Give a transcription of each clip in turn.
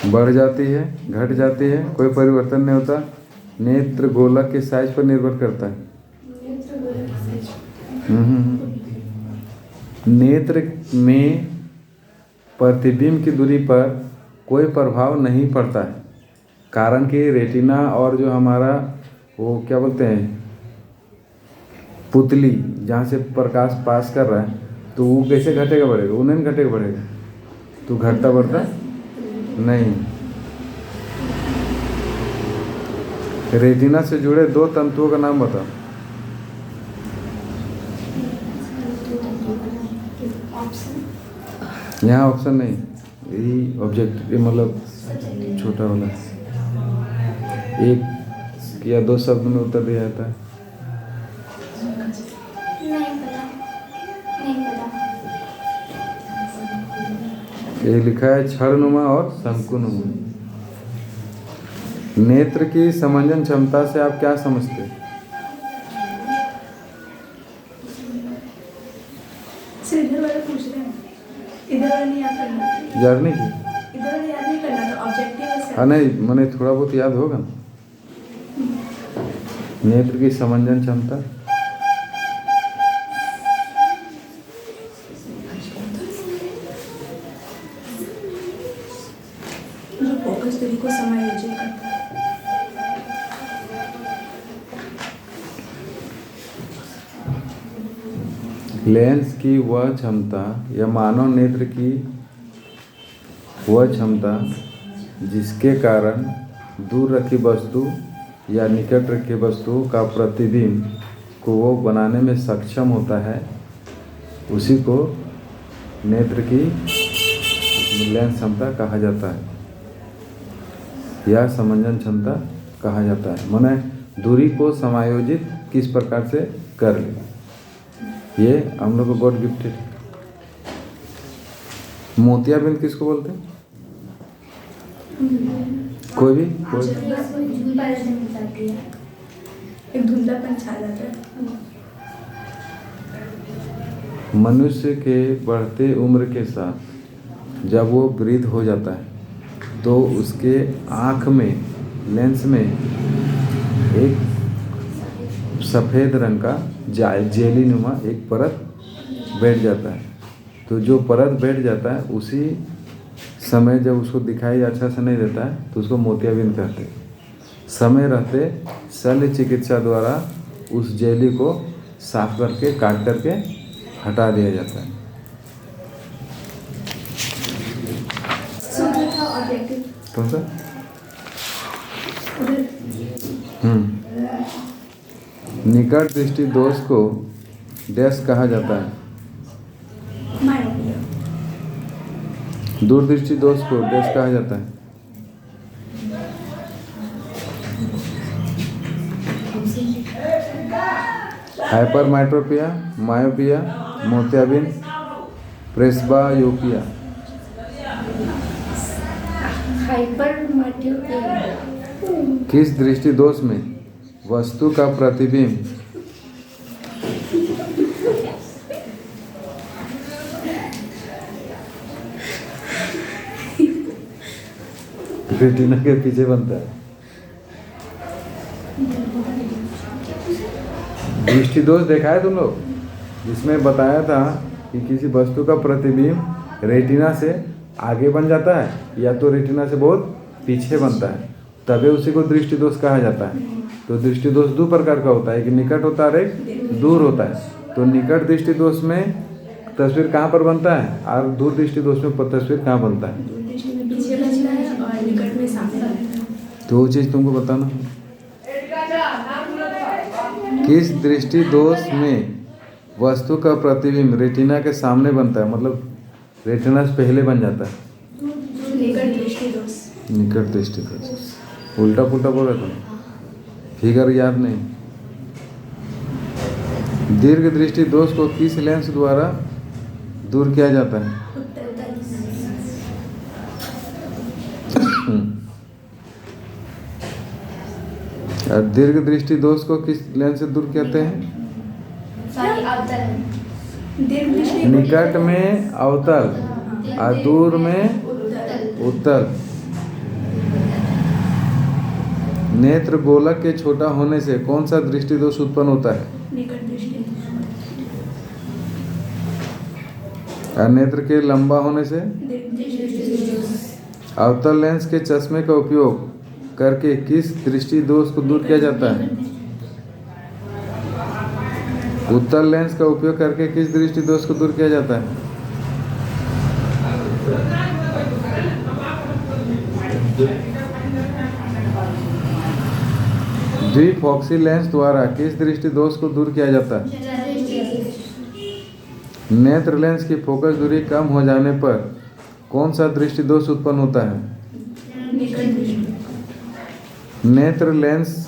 बढ़ जाती है, घट जाती है, कोई परिवर्तन नहीं होता। नेत्र गोलक के साइज पर निर्भर करता है। नेत्र में प्रतिबिंब की दूरी पर कोई प्रभाव नहीं पड़ता है, कारण कि रेटिना और जो हमारा वो क्या बोलते हैं पुतली, जहाँ से प्रकाश पास कर रहा है, तो वो कैसे घटेगा बढ़ेगा? वो नहीं घटेगा बढ़ेगा, तो घटता बढ़ता नहीं। रेटिना से जुड़े दो तंतुओं का नाम बताओ। यहाँ ऑप्शन नहीं, यही ऑब्जेक्ट मतलब छोटा वाला एक या दो शब्द में उत्तर दिया जाता है। ये लिखा है छड़नुमा और शंकुनुमा। नेत्र की समंजन क्षमता से आप क्या समझते हैं? इधर वाला पूछ रहे हैं, इधर वाला नहीं याद करना, याद नहीं की? इधर वाला याद नहीं करना, तो ऑब्जेक्टिव से। हाँ नहीं, मैंने थोड़ा बहुत याद होगा ना। नेत्र की समंजन क्षमता जो फोकस दूरी को समायोजित करता है। लेंस की वह क्षमता या मानव नेत्र की वह क्षमता जिसके कारण दूर रखी वस्तु या निकट रखी वस्तु का प्रतिबिंब को वो बनाने में सक्षम होता है, उसी को नेत्र की लेंस क्षमता कहा जाता है या समंजन क्षमता कहा जाता है। माने दूरी को समायोजित किस प्रकार से कर ले, ये हम लोग को गॉड गिफ्टेड। मोतियाबिंद किसको बोलते हैं? कोई भी एक धुंधलापन छा जाता है। मनुष्य के बढ़ते उम्र के साथ जब वो वृद्ध हो जाता है तो उसके आँख में लेंस में एक सफ़ेद रंग का जेली नुमा एक परत बैठ जाता है। तो जो परत बैठ जाता है उसी समय जब उसको दिखाई अच्छा से नहीं देता है तो उसको मोतियाबिंद कहते हैं। समय रहते शल्य चिकित्सा द्वारा उस जेली को साफ करके काट करके हटा दिया जाता है। कौन सा? निकट दृष्टि दोष को डैश कहा जाता है। दूरदृष्टि दोष को डैश कहा जाता है। हाइपरमेट्रोपिया, मायोपिया, मोतियाबिंद, प्रेस्बायोपिया। किस दृष्टि दोष में वस्तु का प्रतिबिंब रेटिना के पीछे बनता है? दृष्टि दोष देखा है तुम लोग, जिसमें बताया था कि किसी वस्तु का प्रतिबिंब रेटिना से आगे बन जाता है या तो रेटिना से बहुत पीछे बनता है, तभी उसी को दृष्टि दोष कहा जाता है। तो दृष्टि दोष दो प्रकार का होता है, एक निकट होता है और एक दूर होता है। तो निकट दृष्टि दोष में तस्वीर कहाँ पर बनता है और दूर दृष्टि दोष में तस्वीर कहाँ बनता है? तो वो चीज़ तुमको बताना। किस दृष्टि दोष में वस्तु का प्रतिबिंब रेटिना के सामने बनता है, मतलब रेटिना से पहले बन जाता है? निकट दृष्टि दोष। उल्टा पुल्टा बोल रहा था, फिगर याद नहीं। दीर्घ दृष्टि दोष को किस लेंस द्वारा दूर किया जाता है? और दीर्घ दृष्टि दोष को किस लेंस से दूर कहते हैं? निकट में अवतल और दूर में उत्तल। नेत्र गोलक के छोटा होने से कौन सा दृष्टि दोष उत्पन्न होता है? निकट दृष्टि। और नेत्र के लंबा होने से? अवतल लेंस के चश्मे का उपयोग करके किस दृष्टि दोष को दूर किया जाता है? उत्तल लेंस का उपयोग करके किस दृष्टि दोष को दूर किया जाता है? द्विफॉक्सी लेंस द्वारा किस दृष्टि दोष को दूर किया जाता है? नेत्र लेंस की फोकस दूरी कम हो जाने पर कौन सा दृष्टि दोष उत्पन्न होता है? नेत्र लेंस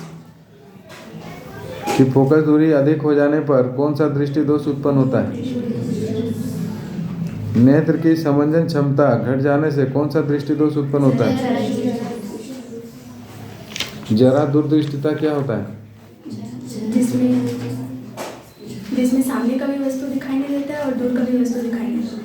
की फोकस दूरी अधिक हो जाने पर कौन सा दृष्टि दोष उत्पन्न होता है? नेत्र की समंजन क्षमता घट जाने से कौन सा दृष्टि दोष उत्पन्न होता है? जरा दूरदृष्टिता क्या होता है? जिसमें सामने का भी वस्तु दिखाई नहीं देता है और दूर का भी वस्तु दिखाई नहीं देता।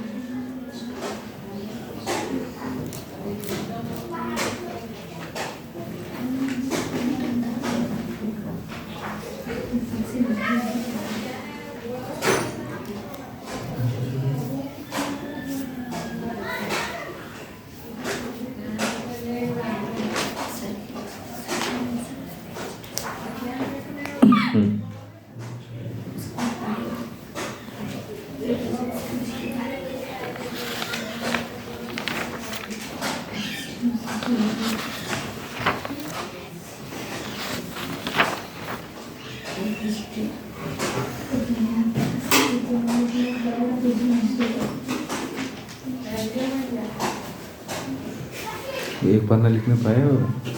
एक पन्ना लिखने पाए हो?